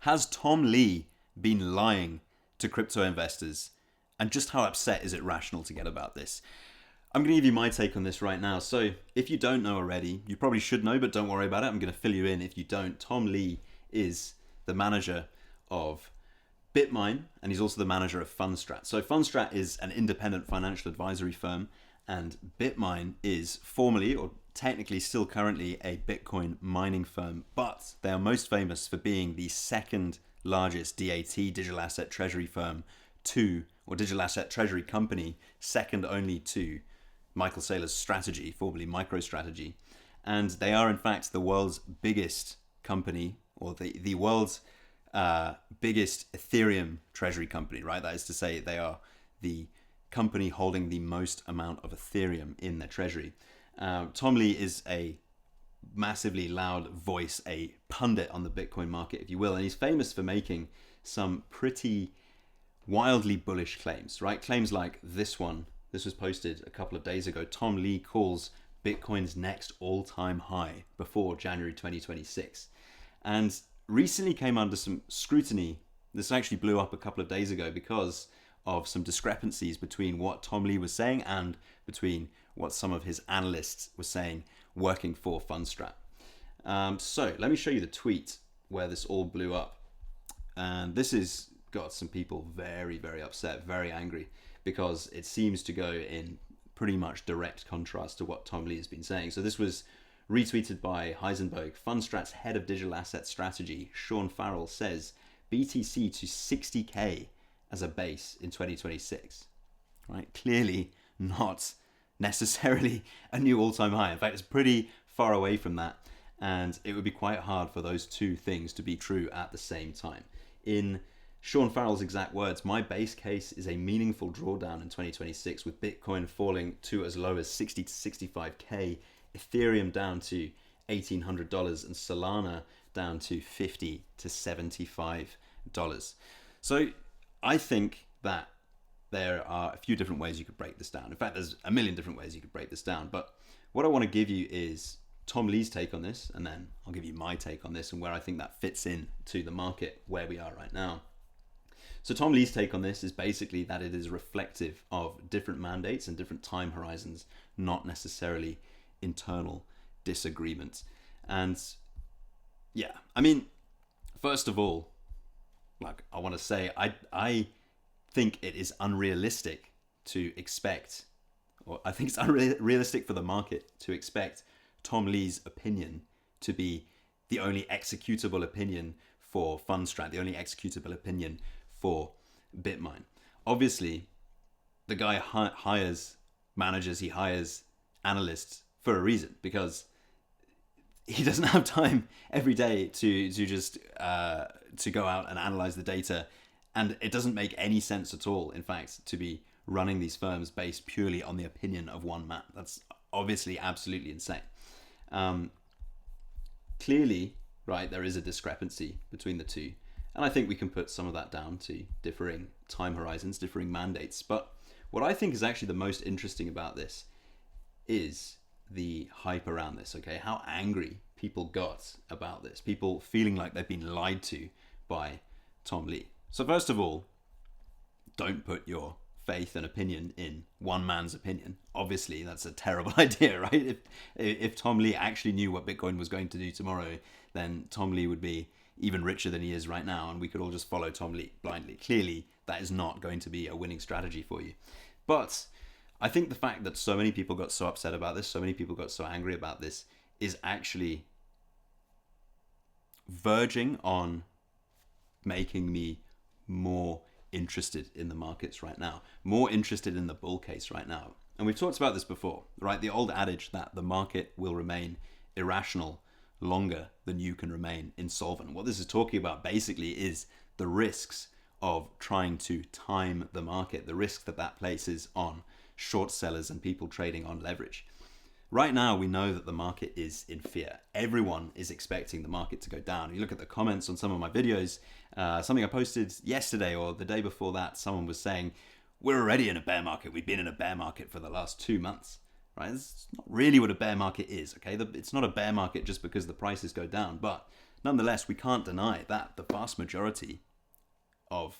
Has Tom Lee been lying to crypto investors? And just how upset is it rational to get about this? I'm going to give you my take on this right now. So if you don't know already, you probably should know, but don't worry about it. I'm going to fill you in if you don't. Tom Lee is the manager of BitMine, and he's also the manager of Fundstrat. So Fundstrat is an independent financial advisory firm, and BitMine is formally, or technically still currently, a Bitcoin mining firm, but they are most famous for being the second largest DAT, digital asset treasury firm, or digital asset treasury company, second only to Michael Saylor's Strategy, formerly MicroStrategy. And they are in fact the world's biggest company, or the world's biggest Ethereum treasury company, right? That is to say, they are the company holding the most amount of Ethereum in their treasury. Tom Lee is a massively loud voice, a pundit on the Bitcoin market, if you will, and he's famous for making some pretty wildly bullish claims, right? Claims like this one. This was posted a couple of days ago. Tom Lee calls Bitcoin's next all-time high before January 2026. And recently came under some scrutiny. This actually blew up a couple of days ago because of some discrepancies between what Tom Lee was saying and between what some of his analysts were saying working for Fundstrat. So let me show you the tweet where this all blew up. And this has got some people very, very upset, very angry, because it seems to go in pretty much direct contrast to what Tom Lee has been saying. So this was retweeted by Heisenberg. Fundstrat's head of digital asset strategy, Sean Farrell, says BTC to 60K as a base in 2026. Right? Clearly not necessarily a new all-time high. In fact, it's pretty far away from that, and it would be quite hard for those two things to be true at the same time. In Sean Farrell's exact words, my base case is a meaningful drawdown in 2026, with Bitcoin falling to as low as 60 to 65K, Ethereum down to $1,800, and Solana down to $50 to $75. So I think that there are a few different ways you could break this down. In fact, there's a million different ways you could break this down. But what I want to give you is Tom Lee's take on this, and then I'll give you my take on this and where I think that fits in to the market where we are right now. So Tom Lee's take on this is basically that it is reflective of different mandates and different time horizons, not necessarily internal disagreement. And yeah, I mean, first of all, like I want to say, I think it is unrealistic to expect, or I think it's unrealistic for the market to expect Tom Lee's opinion to be the only executable opinion for Fundstrat, the only executable opinion for BitMine. Obviously, the guy hires managers, he hires analysts for a reason, because he doesn't have time every day to just to go out and analyze the data, and it doesn't make any sense at all, in fact, to be running these firms based purely on the opinion of one man. That's obviously absolutely insane. Clearly, right, there is a discrepancy between the two, and I think we can put some of that down to differing time horizons, differing mandates. But what I think is actually the most interesting about this is the hype around this, okay? How angry people got about this. People feeling like they've been lied to by Tom Lee. So first of all, don't put your faith and opinion in one man's opinion. Obviously, that's a terrible idea, right? If Tom Lee actually knew what Bitcoin was going to do tomorrow, then Tom Lee would be even richer than he is right now, and we could all just follow Tom Lee blindly. Clearly, that is not going to be a winning strategy for you. But I think the fact that so many people got so upset about this, so many people got so angry about this, is actually verging on making me more interested in the markets right now, more interested in the bull case right now. And we've talked about this before, right? The old adage that the market will remain irrational longer than you can remain insolvent. What this is talking about basically is the risks of trying to time the market, the risk that that places on short sellers and people trading on leverage. Right now, we know that the market is in fear. Everyone is expecting the market to go down. If you look at the comments on some of my videos, something I posted yesterday or the day before that, someone was saying, we're already in a bear market. We've been in a bear market for the last 2 months. Right? That's not really what a bear market is, okay? It's not a bear market just because the prices go down, but nonetheless, we can't deny that the vast majority of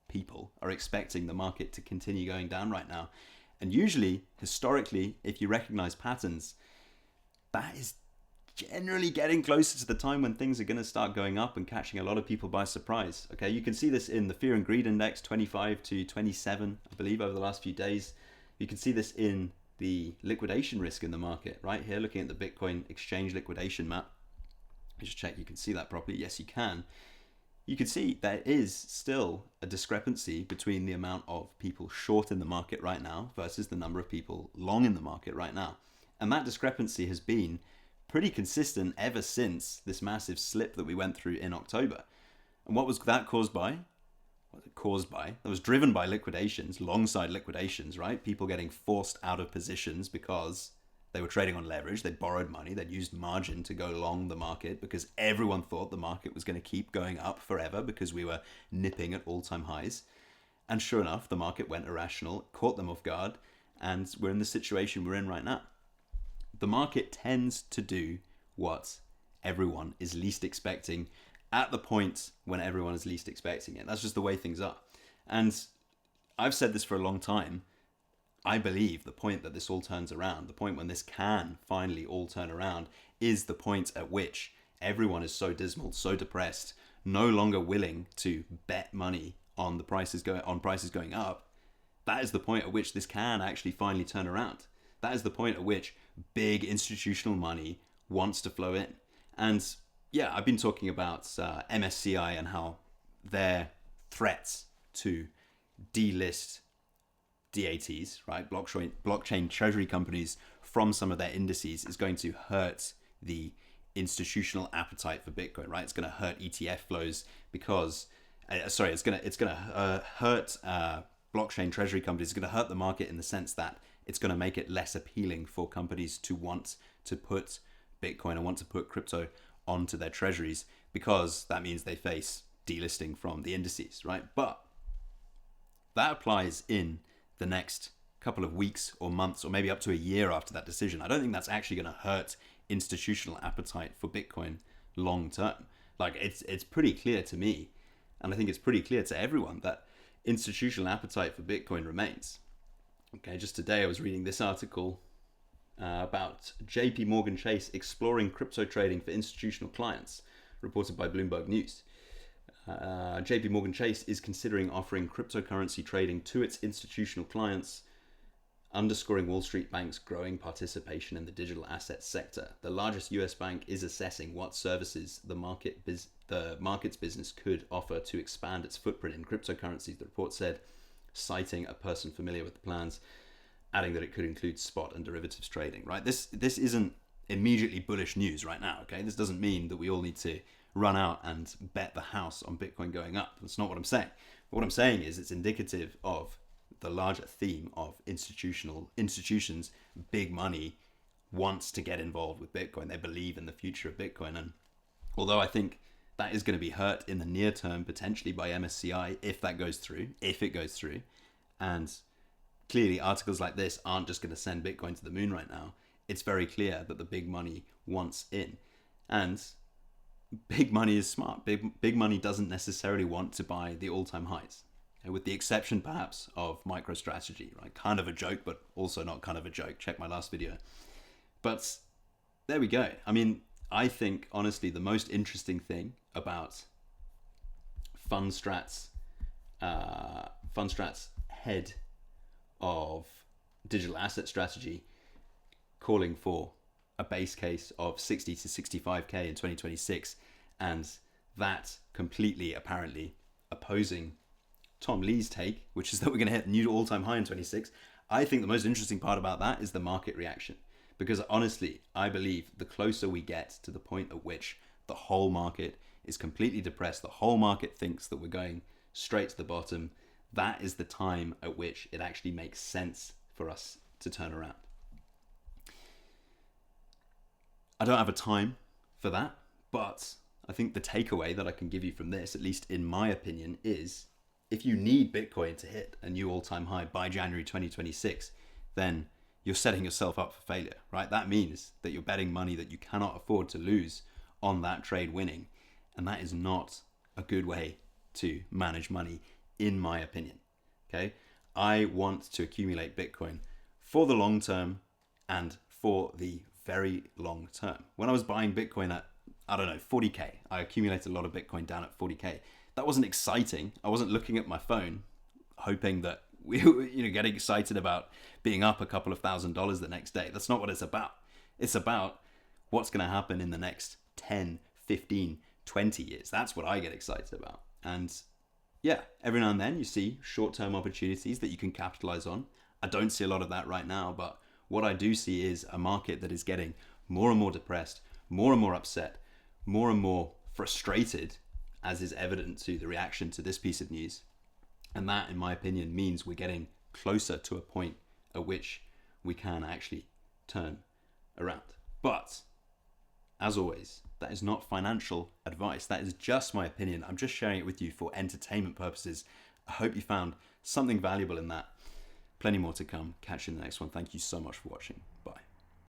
people are expecting the market to continue going down right now. And usually, historically, if you recognize patterns, that is generally getting closer to the time when things are going to start going up and catching a lot of people by surprise. Okay, you can see this in the fear and greed index, 25 to 27, I believe, over the last few days. You can see this in the liquidation risk in the market right here, looking at the Bitcoin exchange liquidation map. Just check you can see that properly. Yes, you can. You can see there is still a discrepancy between the amount of people short in the market right now versus the number of people long in the market right now. And that discrepancy has been pretty consistent ever since this massive slip that we went through in October. And what was that caused by? What was it caused by? That was driven by liquidations, long side liquidations, right? People getting forced out of positions because they were trading on leverage. They borrowed money. They'd used margin to go long the market because everyone thought the market was going to keep going up forever because we were nipping at all-time highs. And sure enough, the market went irrational, caught them off guard, and we're in the situation we're in right now. The market tends to do what everyone is least expecting at the point when everyone is least expecting it. That's just the way things are. And I've said this for a long time. I believe the point that this all turns around, the point when this can finally all turn around, is the point at which everyone is so dismal, so depressed, no longer willing to bet money on the prices going up. That is the point at which this can actually finally turn around. That is the point at which big institutional money wants to flow in. And yeah, I've been talking about MSCI and how their threats to delist DATs, right, blockchain treasury companies from some of their indices is going to hurt the institutional appetite for Bitcoin, right? It's going to hurt ETF flows because, it's going to hurt blockchain treasury companies. It's going to hurt the market in the sense that it's going to make it less appealing for companies to want to put Bitcoin and want to put crypto onto their treasuries because that means they face delisting from the indices, right? But that applies in the next couple of weeks or months or maybe up to a year after that decision. I don't think that's actually going to hurt institutional appetite for Bitcoin long term. Like it's pretty clear to me, and I think it's pretty clear to everyone that institutional appetite for Bitcoin remains. Okay, just today I was reading this article about JP Morgan Chase exploring crypto trading for institutional clients, reported by Bloomberg News. JP Morgan Chase is considering offering cryptocurrency trading to its institutional clients, underscoring Wall Street Bank's growing participation in the digital assets sector. The largest US bank is assessing what services the market's business could offer to expand its footprint in cryptocurrencies, the report said, citing a person familiar with the plans, adding that it could include spot and derivatives trading. Right? This isn't immediately bullish news right now. Okay, this doesn't mean that we all need to run out and bet the house on Bitcoin going up. That's not what I'm saying. What I'm saying is it's indicative of the larger theme of institutions, big money wants to get involved with Bitcoin. They believe in the future of Bitcoin. And although I think that is going to be hurt in the near term, potentially by MSCI, if it goes through. And clearly articles like this aren't just going to send Bitcoin to the moon right now. It's very clear that the big money wants in. And big money is smart. Big money doesn't necessarily want to buy the all-time highs, with the exception perhaps of MicroStrategy, right? Kind of a joke, but also not kind of a joke. Check my last video. But there we go. I mean, I think honestly the most interesting thing about Fundstrat's head of digital asset strategy calling for a base case of 60 to 65k in 2026, and that completely apparently opposing Tom Lee's take, which is that we're going to hit a new all-time high in 26. I think the most interesting part about that is the market reaction, because honestly, I believe the closer we get to the point at which the whole market is completely depressed, the whole market thinks that we're going straight to the bottom, that is the time at which it actually makes sense for us to turn around. I don't have a time for that, but I think the takeaway that I can give you from this, at least in my opinion, is if you need Bitcoin to hit a new all-time high by January 2026, then you're setting yourself up for failure, right? That means that you're betting money that you cannot afford to lose on that trade winning. And that is not a good way to manage money, in my opinion. Okay. I want to accumulate Bitcoin for the long term and for the very long term. When I was buying Bitcoin at, I don't know, 40K, I accumulated a lot of Bitcoin down at 40K. That wasn't exciting. I wasn't looking at my phone hoping that we were, getting excited about being up a couple of $1,000s the next day. That's not what it's about. It's about what's going to happen in the next 10, 15, 20 years. That's what I get excited about. And yeah, every now and then you see short-term opportunities that you can capitalize on. I don't see a lot of that right now, but what I do see is a market that is getting more and more depressed, more and more upset, more and more frustrated, as is evident to the reaction to this piece of news. And that, in my opinion, means we're getting closer to a point at which we can actually turn around. But, as always, that is not financial advice. That is just my opinion. I'm just sharing it with you for entertainment purposes. I hope you found something valuable in that. Plenty more to come. Catch you in the next one. Thank you so much for watching. Bye.